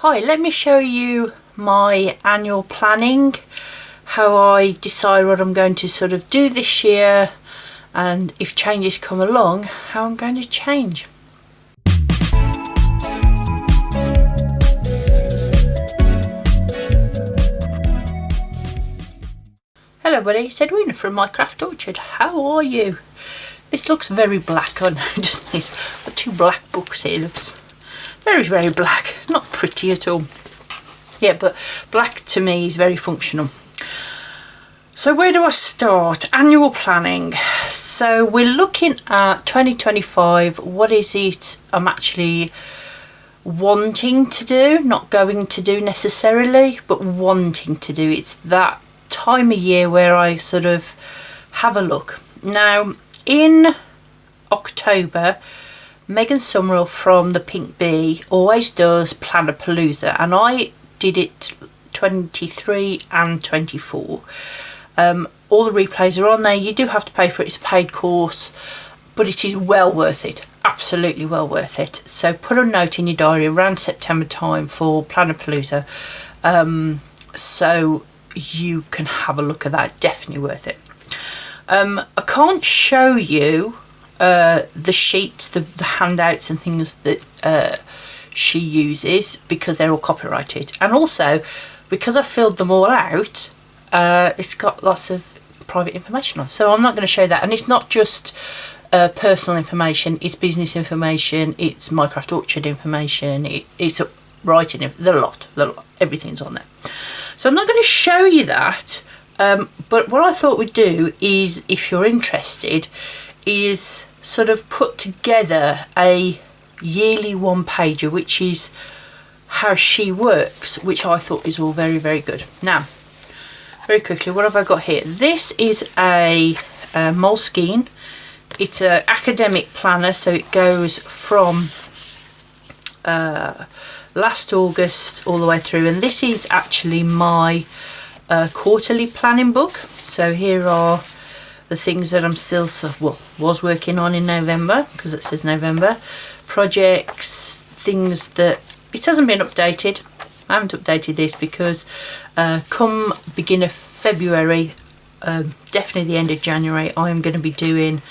Hi, let me show you my annual planning, how I decide what I'm going to sort of do this year, and if changes come along, how I'm going to change. Hello buddy, it's Edwina from My Craft Orchard. How are you? This looks very black on just these two black books here. It looks very black, not pretty at all. Yeah, but black to me is very functional. So where do I start? Annual planning. So we're looking at 2025. What is it I'm actually wanting to do, not going to do necessarily, but wanting to do. It's that time of year where I sort of have a look. Now in October, Megan Summerall from the Pink Bee always does Planapalooza, and I did it 23 and 24. All the replays are on there. You do have to pay for it. It's a paid course, but it is well worth it. Absolutely well worth it. So put a note in your diary around September time for Planapalooza, so you can have a look at that. Definitely worth it. I can't show you the sheets, the handouts and things that she uses because they're all copyrighted, and also because I filled them all out, it's got lots of private information on, so I'm not going to show that. And it's not just personal information, it's business information, it's My Craft Orchard information, it's writing, the lot, everything's on there. So I'm not going to show you that, but what I thought we'd do is, if you're interested, is sort of put together a yearly one-pager, which is how she works, which I thought is all very good. Now, very quickly, what have I got here? This is a Moleskine. It's an academic planner, so it goes from last August all the way through, and this is actually my quarterly planning book. So here are the things that I'm still was working on in November, because it says November, projects, things that it hasn't been updated. I haven't updated this because come beginning of February, definitely the end of January, I am going to be doing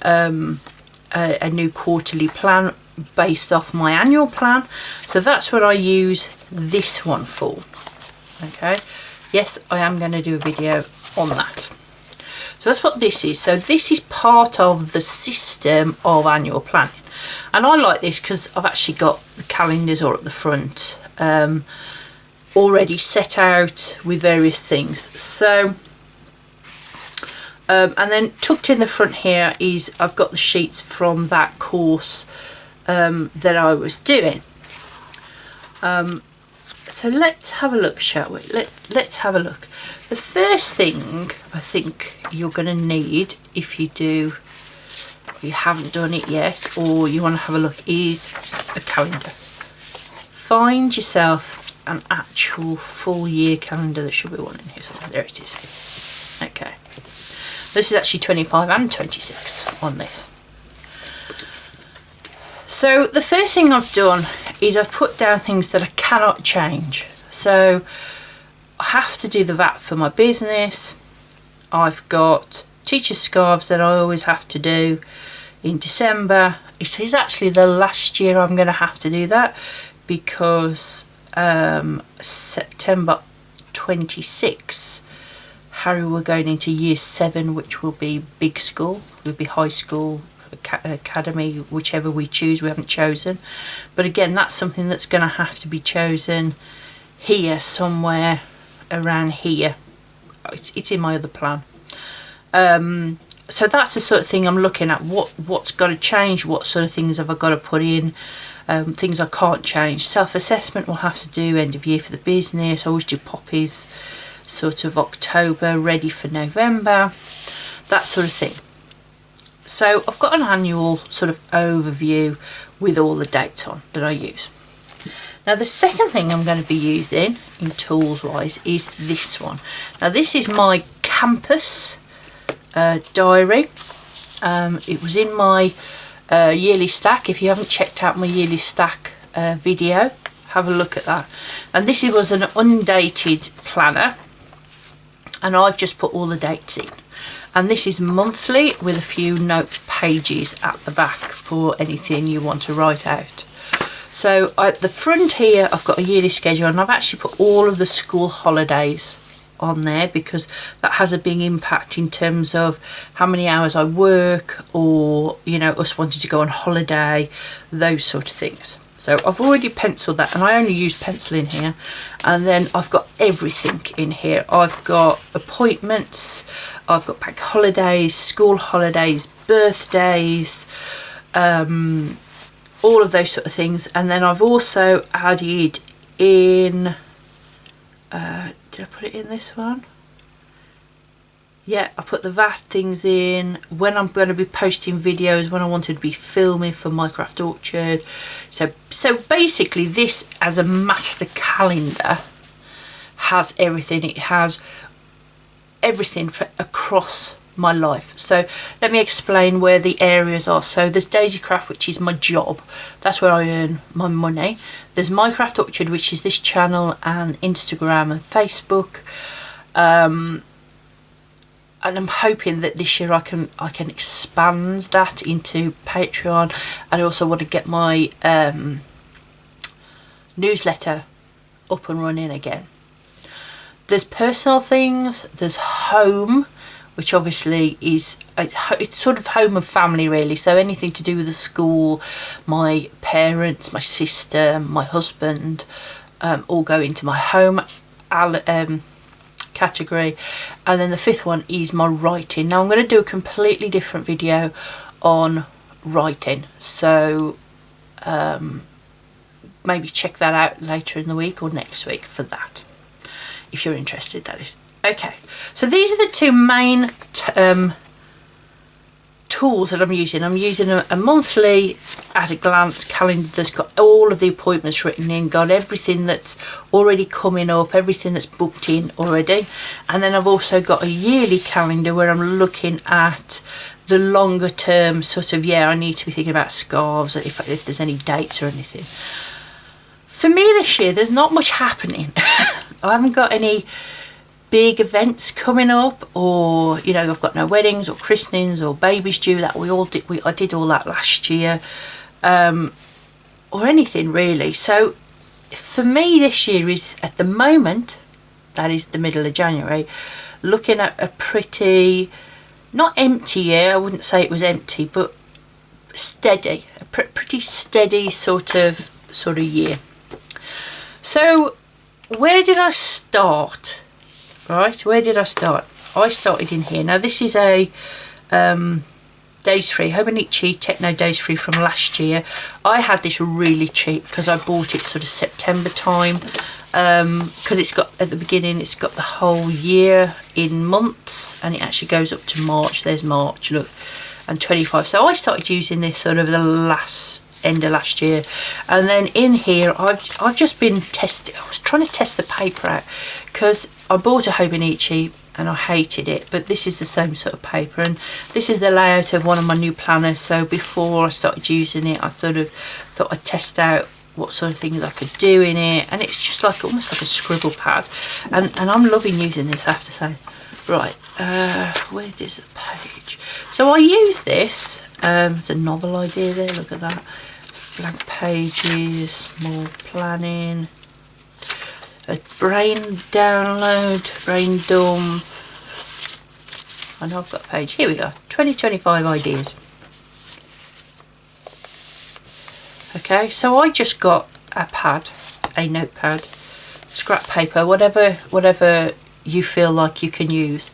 a new quarterly plan based off my annual plan. So that's what I use this one for. Okay, yes, I am going to do a video on that. So that's what this is. So this is part of the system of annual planning, and I like this because I've actually got the calendars all at the front, already set out with various things. So and then tucked in the front here is I've got the sheets from that course that I was doing. So let's have a look, shall we? Let's have a look. The first thing I think you're going to need, if you haven't done it yet, or you want to have a look, is a calendar. Find yourself an actual full year calendar. There should be one in here somewhere. There it is. Okay. This is actually 25 and 26 on this. So the first thing I've done is I've put down things that I cannot change. So I have to do the VAT for my business. I've got teacher scarves that I always have to do in December. It is actually the last year I'm going to have to do that, because September 26, Harry, we're going into year 7, which will be big school, will be high school, academy, whichever we choose. We haven't chosen, but again, that's something that's going to have to be chosen here, somewhere around here. It's in my other plan. So that's the sort of thing I'm looking at. What's got to change? What sort of things have I got to put in? Things I can't change. Self-assessment we'll have to do end of year for the business. I always do poppies sort of October, ready for November, that sort of thing. So I've got an annual sort of overview with all the dates on that I use. Now the second thing I'm going to be using in tools wise is this one. Now this is my campus diary. It was in my yearly stack. If you haven't checked out my yearly stack video, have a look at that. And this was an undated planner, and I've just put all the dates in. And this is monthly with a few note pages at the back for anything you want to write out. So at the front here, I've got a yearly schedule, and I've actually put all of the school holidays on there because that has a big impact in terms of how many hours I work, or, you know, us wanting to go on holiday, those sort of things. So I've already penciled that, and I only use pencil in here. And then I've got everything in here. I've got appointments, I've got bank holidays, school holidays, birthdays, all of those sort of things. And then I've also added in, did I put it in this one? Yeah, I put the VAT things in, when I'm going to be posting videos, when I wanted to be filming for My Craft Orchard. So basically this, as a master calendar, has everything. It has everything across my life. So let me explain where the areas are. So there's Daisy Craft, which is my job. That's where I earn my money. There's My Craft Orchard, which is this channel and Instagram and Facebook. And I'm hoping that this year I can expand that into Patreon. And I also want to get my newsletter up and running again. There's personal things. There's home, which obviously is, it's sort of home and family really. So anything to do with the school, my parents, my sister, my husband, all go into my home category. And then the fifth one is my writing. Now I'm going to do a completely different video on writing, so maybe check that out later in the week or next week for that, if you're interested, that is. Okay, so these are the two main tools that I'm using. I'm using a monthly at a glance calendar that's got all of the appointments written in, got everything that's already coming up, everything that's booked in already. And then I've also got a yearly calendar where I'm looking at the longer term sort of, yeah, I need to be thinking about scarves, if there's any dates or anything. For me this year, there's not much happening. I haven't got any big events coming up, or, you know, I've got no weddings or christenings or babies due. That we all did. I did all that last year, or anything really. So for me this year is, at the moment, that is the middle of January, looking at a pretty, not empty year, I wouldn't say it was empty, but steady, a pretty steady sort of year. So where did I start? Right, where did I start? I started in here. Now this is a Days Free, Hobonichi Techno Days Free from last year. I had this really cheap because I bought it sort of September time, because it's got, at the beginning, it's got the whole year in months, and it actually goes up to March. There's March, look, and 25. So I started using this sort of the end of last year. And then in here I've just been testing. I was trying to test the paper out because I bought a Hobonichi and I hated it, but this is the same sort of paper, and this is the layout of one of my new planners. So before I started using it, I sort of thought I'd test out what sort of things I could do in it, and it's just like almost like a scribble pad, and I'm loving using this, I have to say. Right, where does the page? So I use this, it's a novel idea there, look at that. Blank pages, more planning, a brain download, brain dump. I know I've got a page, here we go, 2025 ideas. Okay, so I just got a pad, a notepad, scrap paper, whatever you feel like you can use,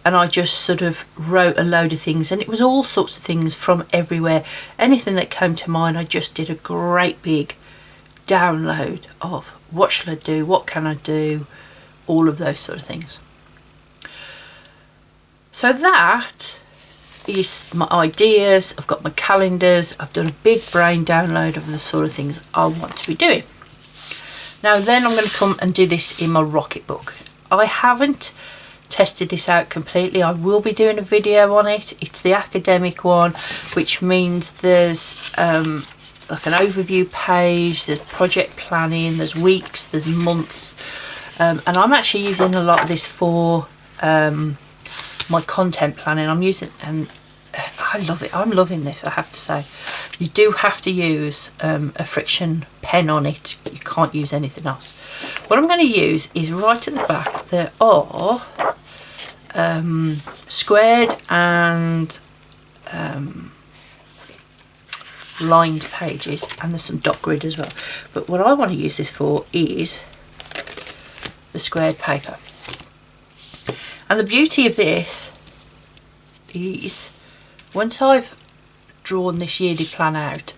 and I just sort of wrote a load of things, and it was all sorts of things from everywhere. Anything that came to mind, I just did a great big download of what shall I do, what can I do, all of those sort of things. So that is my ideas. I've got my calendars, I've done a big brain download of the sort of things I want to be doing. Now then I'm going to come and do this in my Rocketbook. I haven't tested this out completely. I will be doing a video on it. It's the academic one, which means there's like an overview page, there's project planning, there's weeks, there's months, and I'm actually using a lot of this for my content planning. I'm using, and I love it. I'm loving this, I have to say. You do have to use a friction pen on it. You can't use anything else. What I'm going to use is right at the back. There are squared and lined pages, and there's some dot grid as well. But what I want to use this for is the squared paper. And the beauty of this is, once I've drawn this yearly plan out,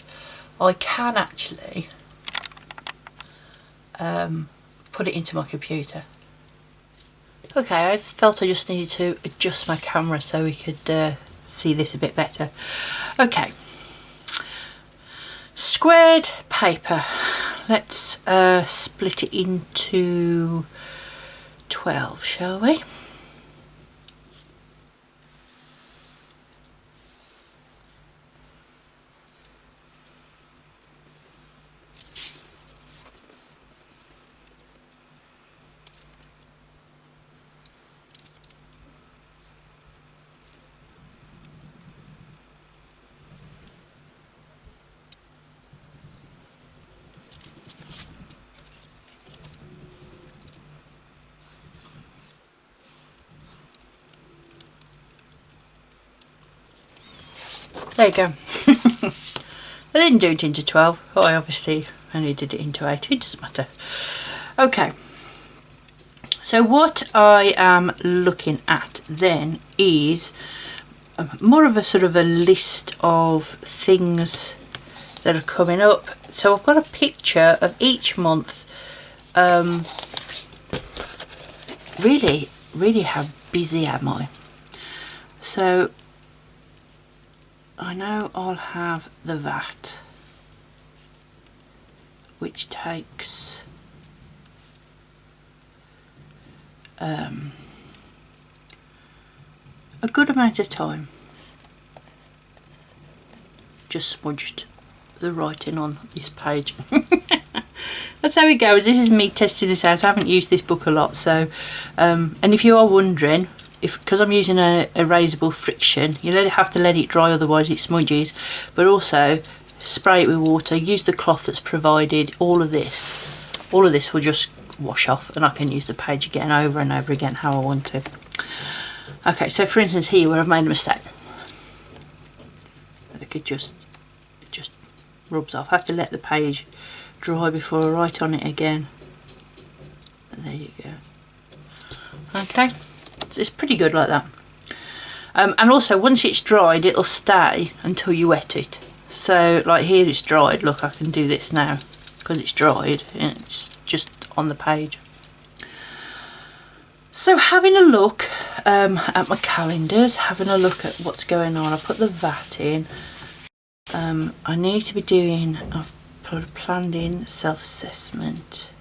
I can actually put it into my computer. Okay, I felt I just needed to adjust my camera so we could see this a bit better. Okay, squared paper. Let's split it into 12, shall we? There you go. I didn't do it into 12. I obviously only did it into 8. It doesn't matter. Okay. So what I am looking at then is more of a sort of a list of things that are coming up. So I've got a picture of each month. Really how busy am I? So I know I'll have the VAT, which takes a good amount of time. Just smudged the writing on this page. That's how it goes. This is me testing this out. I haven't used this book a lot, so and if you are wondering, because I'm using a erasable friction, you have to let it dry, otherwise it smudges. But also spray it with water, use the cloth that's provided. All of this will just wash off, and I can use the page again over and over again how I want to. Okay, so for instance here where I've made a mistake, it just rubs off. I have to let the page dry before I write on it again. And there you go. Okay, it's pretty good like that. And also once it's dried, it'll stay until you wet it. So like here it's dried. Look, I can do this now because it's dried and it's just on the page. So having a look at my calendars, having a look at what's going on, I put the VAT in. I need to be doing, I've put a planned in self-assessment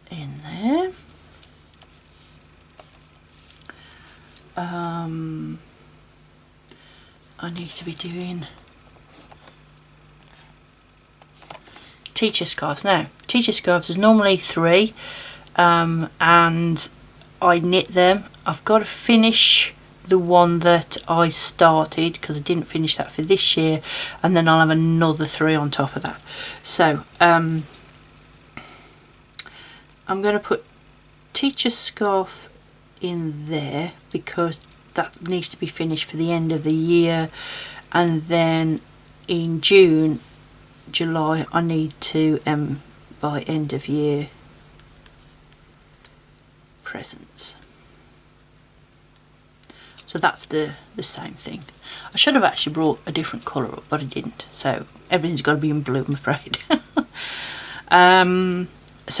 in there. I need to be doing teacher scarves. Now, teacher scarves is normally 3, and I knit them. I've got to finish the one that I started because I didn't finish that for this year, and then I'll have another 3 on top of that. So I'm going to put teacher scarf in there because that needs to be finished for the end of the year, and then in June, July I need to buy end of year presents. So that's the same thing. I should have actually brought a different colour up, but I didn't. So everything's got to be in blue, I'm afraid. So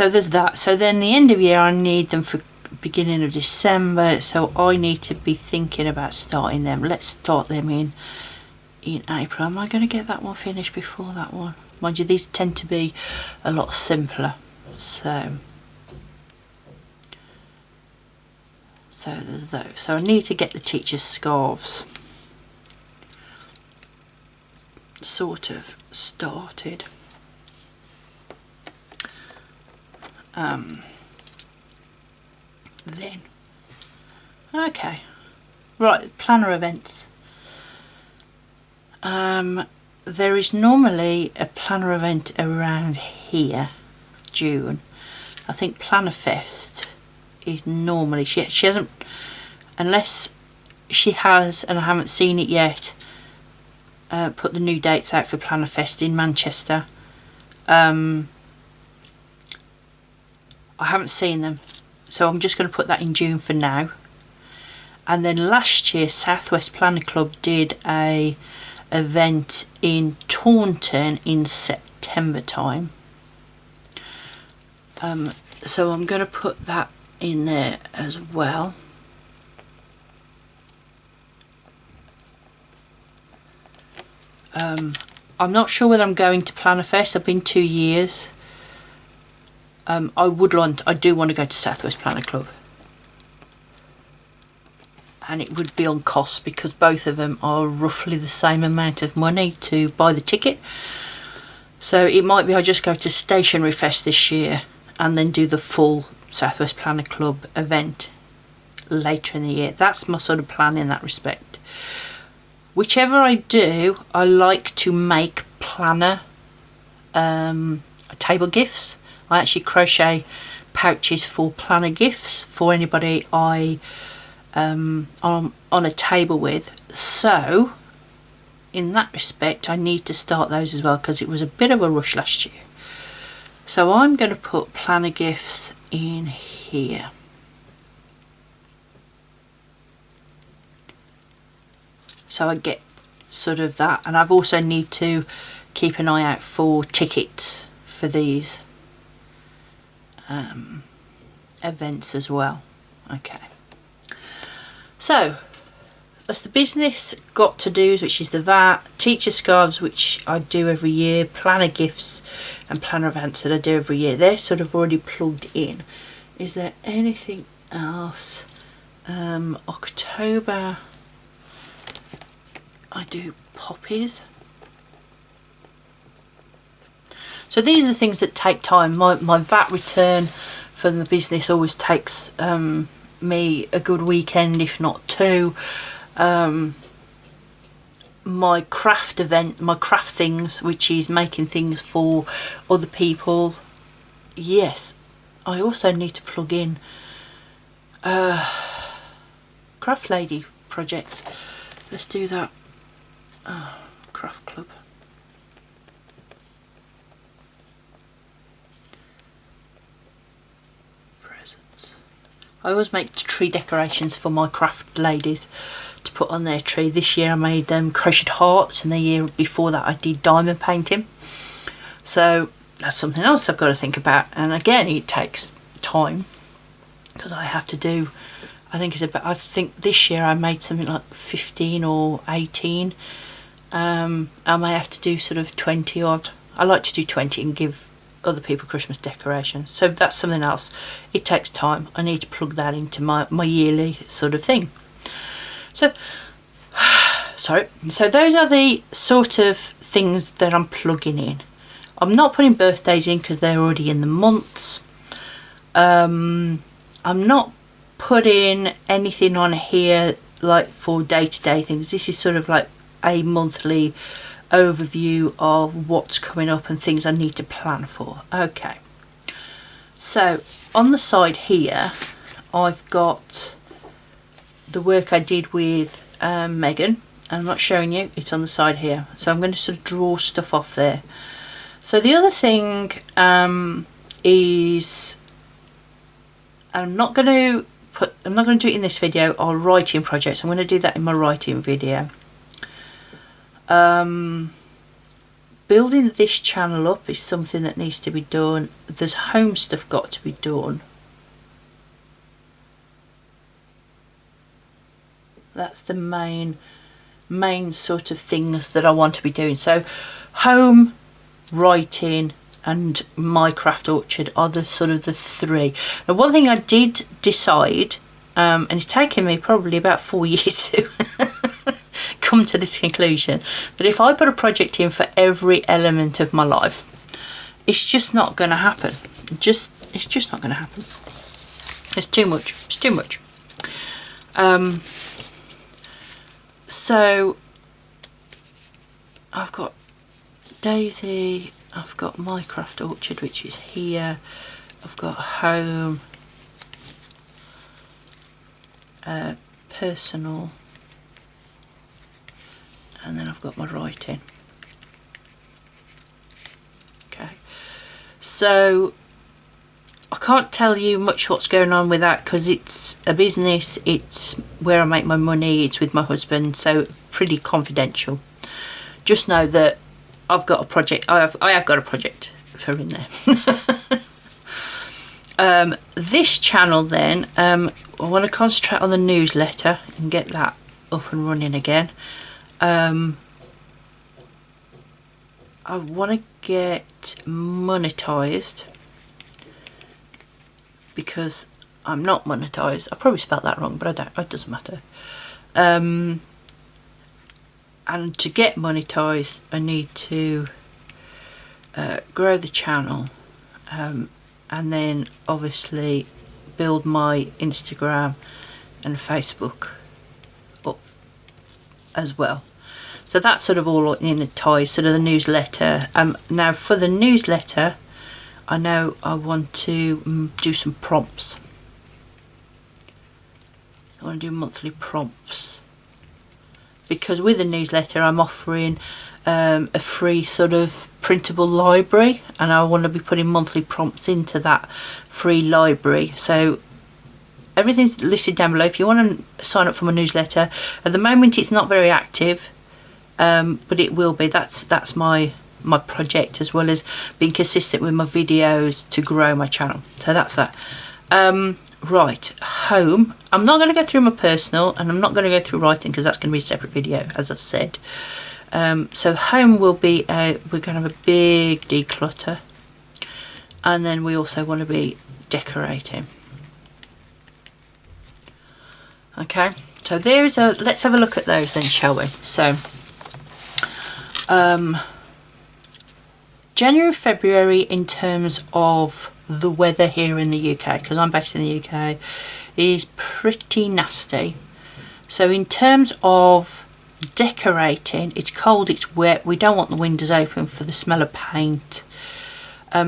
there's that. So then the end of year I need them for beginning of December. So I need to be thinking about starting them. Let's start them in April. Am I going to get that one finished before that one? Mind you, these tend to be a lot simpler. So there's those. So I need to get the teacher's scarves sort of started. Then okay, right, planner events. There is normally a planner event around here, June. I think Planner Fest is normally, she hasn't, unless she has and I haven't seen it yet, put the new dates out for Planner Fest in Manchester. I haven't seen them, so I'm just going to put that in June for now. And then last year Southwest Planner Club did a event in Taunton in September time, so I'm going to put that in there as well. I'm not sure whether I'm going to Planner Fest. I've been 2 years. I do want to go to Southwest Planner Club, and it would be on cost because both of them are roughly the same amount of money to buy the ticket. So it might be I just go to Stationery Fest this year and then do the full Southwest Planner Club event later in the year. That's my sort of plan in that respect. Whichever I do, I like to make planner table gifts. I actually crochet pouches for planner gifts for anybody I on a table with. So in that respect I need to start those as well because it was a bit of a rush last year. So I'm going to put planner gifts in here. So I get sort of that, and I've also need to keep an eye out for tickets for these events as well. Okay, so that's the business got to do's, which is the VAT, teacher scarves, which I do every year, planner gifts and planner events that I do every year. They're sort of already plugged in. Is there anything else? October I do poppies. So these are the things that take time. My VAT return from the business always takes me a good weekend, if not two. My craft event, my craft things, which is making things for other people. Yes, I also need to plug in craft lady projects. Let's do that. Craft club. Presents. I always make tree decorations for my craft ladies to put on their tree. This year I made crocheted hearts, and the year before that I did diamond painting. So that's something else I've got to think about, and again it takes time because I have to do, I think this year I made something like 15 or 18. I may have to do sort of 20 odd. I like to do 20 and give other people Christmas decorations. So that's something else. It takes time. I need to plug that into my yearly sort of thing. So, sorry. So those are the sort of things that I'm plugging in. I'm not putting birthdays in because they're already in the months. I'm not putting anything on here like for day-to-day things. This is sort of like a monthly overview of what's coming up and things I need to plan for. Okay, so on the side here I've got the work I did with Megan. I'm not showing you, it's on the side here, so I'm going to sort of draw stuff off there. So the other thing is, I'm not going to do it in this video, our writing projects. I'm going to do that in my writing video. Building this channel up is something that needs to be done. There's home stuff got to be done. That's the main sort of things that I want to be doing. So home, writing and my craft orchard are the sort of the three. Now one thing I did decide, and it's taken me probably about 4 years to come to this conclusion that if I put a project in for every element of my life, it's just not going to happen. It's just not going to happen. It's too much. It's too much. So I've got Daisy, I've got my craft orchard, which is here, I've got home, personal, and then I've got my writing. Okay, so I can't tell you much what's going on with that because it's a business, it's where I make my money, it's with my husband, so pretty confidential. Just know that I've got a project, I have got a project for in there. This channel then, I want to concentrate on the newsletter and get that up and running again. I want to get monetized because I'm not monetized. I probably spelled that wrong, but I don't, it doesn't matter. And to get monetized, I need to grow the channel, and then obviously build my Instagram and Facebook up as well. So that's sort of all in the ties, sort of the newsletter. Now for the newsletter, I know I want to do some prompts. I want to do monthly prompts, because with the newsletter I'm offering a free sort of printable library, and I want to be putting monthly prompts into that free library. So everything's listed down below if you want to sign up for my newsletter. At the moment it's not very active, but it will be. That's my project, as well as being consistent with my videos to grow my channel. So that's that. Right, home. I'm not going to go through my personal, and I'm not going to go through writing because that's going to be a separate video, as I've said. So home will be we're going to have a big declutter, and then we also want to be decorating. Okay, so there's a, let's have a look at those then, shall we? So January, February in terms of the weather here in the UK, because I'm based in the UK, is pretty nasty. So in terms of decorating, it's cold, it's wet, we don't want the windows open for the smell of paint.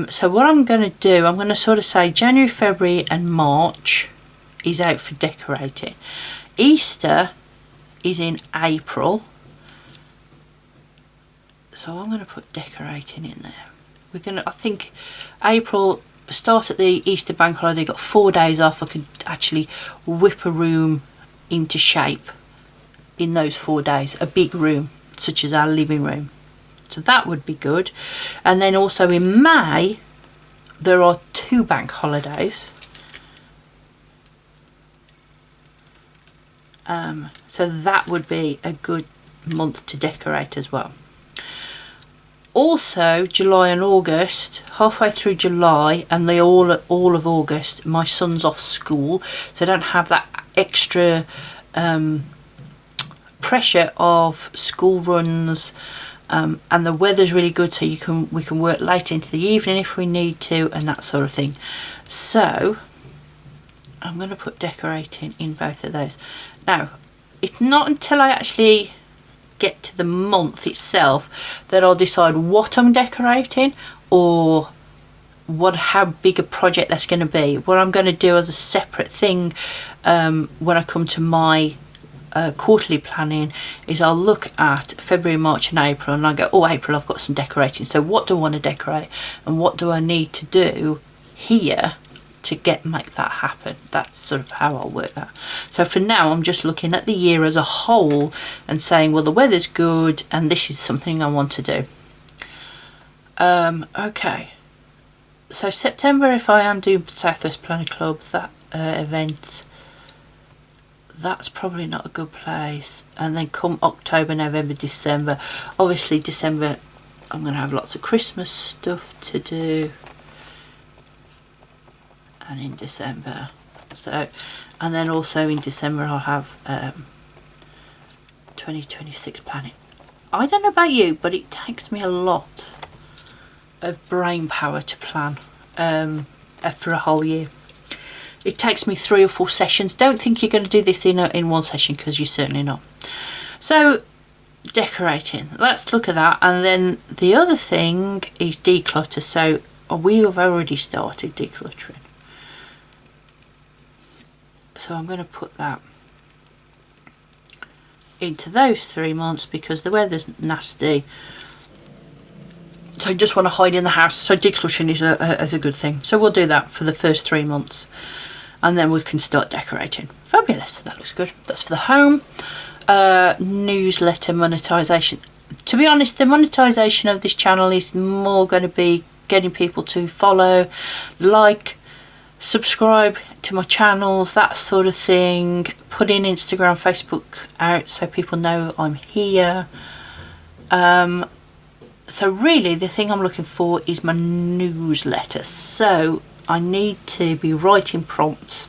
So what I'm going to do, I'm going to sort of say January, February and March is out for decorating. Easter is in April, so I'm going to put decorating in there. We're going to, I think April, start at the Easter bank holiday, got 4 days off. I could actually whip a room into shape in those 4 days, a big room such as our living room, so that would be good. And then also in May there are 2 bank holidays, so that would be a good month to decorate as well. Also July and August, halfway through July and the all of August, my son's off school, so I don't have that extra pressure of school runs, and the weather's really good, so we can work late into the evening if we need to, and that sort of thing. So I'm going to put decorating in both of those. Now it's not until I actually get to the month itself that I'll decide what I'm decorating, or how big a project that's going to be. What I'm going to do as a separate thing when I come to my quarterly planning is I'll look at February, March and April, and I go, oh, April, I've got some decorating, so what do I want to decorate and what do I need to do here to make that happen. That's sort of how I'll work that. So for now I'm just looking at the year as a whole and saying, well, the weather's good and this is something I want to do. Okay, so September, if I am doing Southwest Planning Club, that event, that's probably not a good place. And then come October, November, December, obviously December I'm going to have lots of Christmas stuff to do, and in December, so, and then also in December I'll have 2026 planning. I don't know about you, but it takes me a lot of brain power to plan for a whole year. It takes me 3 or 4 sessions. Don't think you're going to do this in one session, because you're certainly not. So decorating, let's look at that. And then the other thing is declutter. So we have already started decluttering. So I'm going to put that into those 3 months because the weather's nasty. So I just want to hide in the house. So decluttering is a good thing. So we'll do that for the first 3 months. And then we can start decorating. Fabulous. That looks good. That's for the home. Newsletter monetization. To be honest, the monetization of this channel is more going to be getting people to follow, like, subscribe to my channels, that sort of thing. Putting Instagram, Facebook out so people know I'm here. So really the thing I'm looking for is my newsletter. So I need to be writing prompts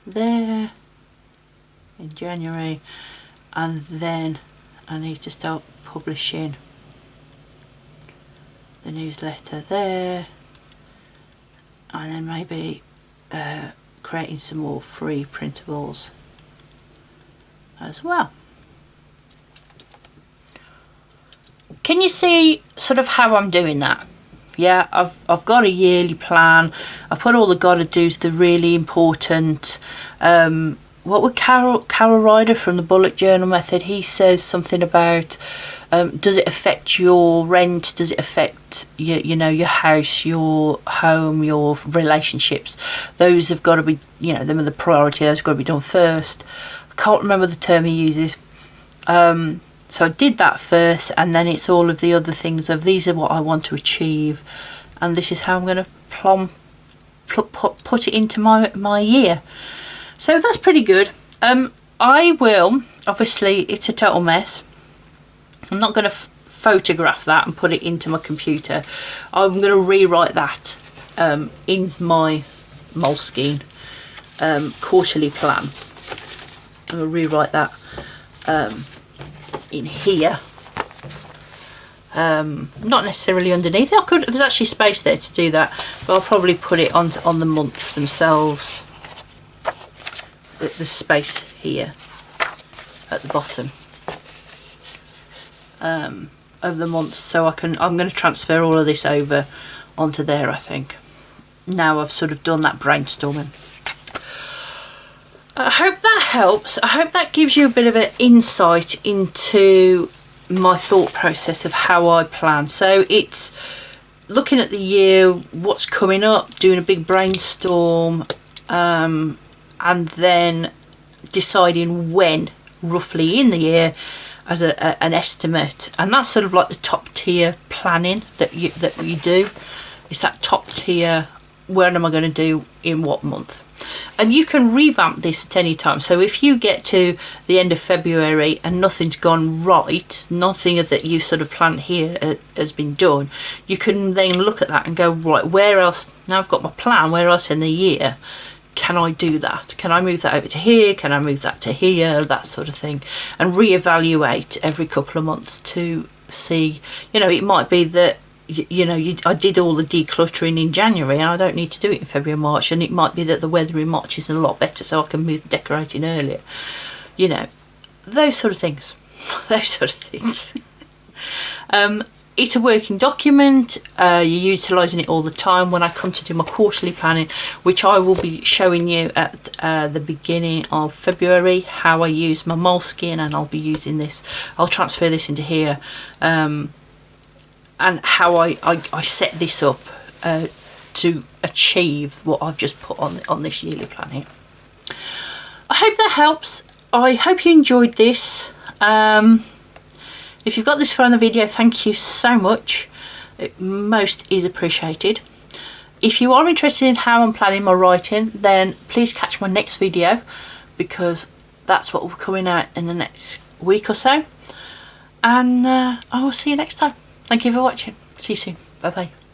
there in January, and then I need to start publishing the newsletter there, and then maybe creating some more free printables as well. Can you see sort of how I'm doing that? Yeah, I've got a yearly plan. I've put all the gotta do's, the really important. What would Carol Ryder from the Bullet Journal Method? He says something about does it affect your rent? Does it affect your house, your home, your relationships? Those have got to be, them are the priority. Those have got to be done first. I can't remember the term he uses. So I did that first, and then it's all of the other things of these are what I want to achieve, and this is how I'm going to put it into my year. So that's pretty good. I will, obviously it's a total mess. I'm not going to photograph that and put it into my computer. I'm going to rewrite that in my Moleskine quarterly plan. I'm going to rewrite that in here, not necessarily underneath it. There's actually space there to do that, but I'll probably put it on the months themselves. The space here at the bottom of the months, so I'm going to transfer all of this over onto there. I think now I've sort of done that brainstorming. I hope that helps. I hope that gives you a bit of an insight into my thought process of how I plan. So it's looking at the year, what's coming up, doing a big brainstorm, and then deciding when roughly in the year as an estimate. And that's sort of like the top tier planning that you do. It's that top tier, when am I going to do in what month? And you can revamp this at any time. So if you get to the end of February and nothing's gone right, nothing that you sort of planned here has been done, you can then look at that and go, right, where else, now I've got my plan, where else in the year can I do that? Can I move that over to here? Can I move that to here? That sort of thing. And reevaluate every couple of months to see, it might be that I did all the decluttering in January and I don't need to do it in February or March, and it might be that the weather in March is a lot better, so I can move the decorating earlier. Those sort of things. Those sort of things. It's a working document. You're utilising it all the time. When I come to do my quarterly planning, which I will be showing you at the beginning of February, how I use my Moleskine, and I'll be using this. I'll transfer this into here. And how I set this up to achieve what I've just put on this yearly plan here. I hope that helps. I hope you enjoyed this. If you've got this far in the video, thank you so much. It most is appreciated. If you are interested in how I'm planning my writing, then please catch my next video, because that's what will be coming out in the next week or so. And I will see you next time. Thank you for watching. See you soon. Bye bye.